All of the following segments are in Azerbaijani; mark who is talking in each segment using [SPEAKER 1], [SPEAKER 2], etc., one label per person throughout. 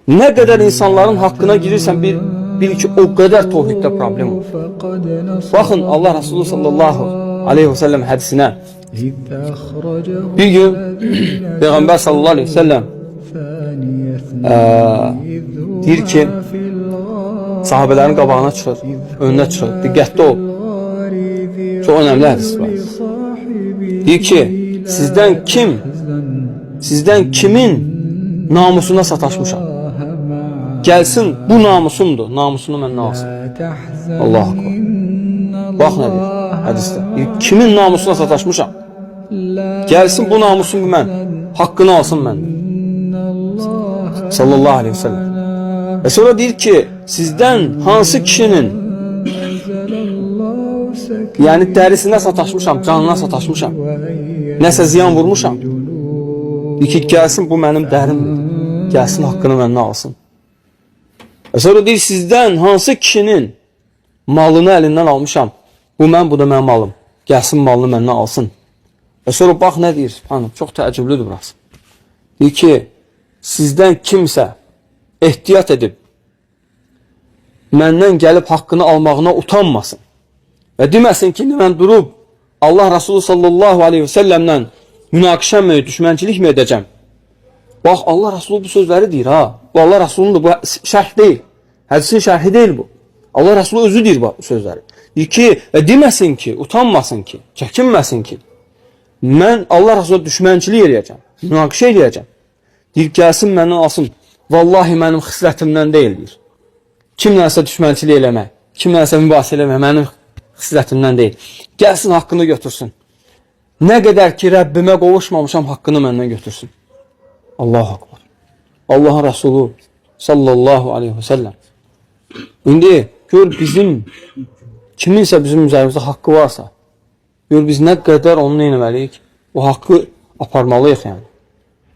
[SPEAKER 1] Nə qədər insanların haqqına girirsən, bil ki, o qədər tohiddə problem olur. Baxın, Allah Resulü sallallahu aleyhi ve sellem hədisinə. Bir gün Peyğəmbər sallallahu aleyhi ve sellem deyir ki, sahabələrin qabağına çıxır, önünə çıxır, diqqətli ol. Çox önəmli hədis var. Deyir ki, sizdən kimin namusuna sataşmışam? Gəlsin, bu namusumdur, namusunu məndən alsın. Allahu akbar. Bax nə deyir hədisdə. Kimin namusuna sataşmışam? Gəlsin, bu namusumu mən, haqqını alsın məndən. Sallallahu aleyhi ve sellem. Və sonra deyir ki, sizdən hansı kişinin yəni dərisinə sataşmışam, canına sataşmışam, nəsə ziyan vurmuşam, deyir ki, gəlsin, bu mənim dərimdir, gəlsin, haqqını məndən alsın. Və sonra deyir, sizdən hansı kişinin malını əlindən almışam, bu da mənim malım, gəlsin, malını məndən alsın. Və sonra bax nə deyir, çox təəccüblüdür burası. Deyir ki, sizdən kimsə ehtiyat edib, məndən gəlib haqqını almağına utanmasın. Və deməsin ki, mən durub Allah Resulü sallallahu aleyhi ve sellemlə münaqişənmi, düşmənçilik mi edəcəm? Bax, Allah Resulü bu sözləri deyir, ha. Bu Allah Resulü'nün bu şərh deyil. Hədisin şərhi deyil bu. Allah Resulü özü deyir bu sözləri. Deyir ki, deməsin ki, utanmasın ki, çəkinməsin ki, mən Allah Resulü düşmənçilik eləyəcəm, münaqişə eləyəcəm. Deyir, gəlsin, məndən alsın. Vallahi mənim xislətimdən deyil, deyir. Kimlənsə düşmənçilik eləmək, kimlənsə mübahisə eləmək mənim xislətimdən deyil. Gəlsin, haqqını götürsün. Nə qədər ki, Rəbbimə qovuşmamışam, haqqını məndən götürsün. Allahu akbar. Allahın Resulü sallallahu aleyhi ve sellem. İndi gör kiminsə bizim üzərimizdə haqqı varsa, gör biz nə qədər onu eləməliyik, o haqqı aparmalıyıq yəni.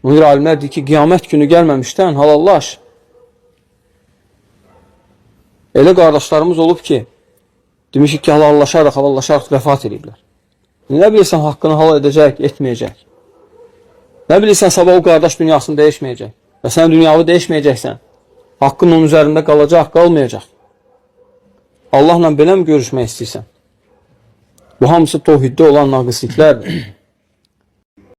[SPEAKER 1] Müdir alimlər deyir ki, qiyamət günü gəlməmişdən halallaş. Elə qardaşlarımız olub ki, demişik ki, halallaşarıq, vəfat ediblər. Nə bilirsən, haqqını halal edəcək, etməyəcək. Nə bilirsən, sabah o qardaş dünyasını dəyişməyəcək. Və sən dünyavi dəyişməyəcəksən. Haqqın onun üzərində qalacaq, qalmayacaq. Allahla belə mi görüşmək istəyirsən? Bu hamısı tohiddə olan naqisliklərdir.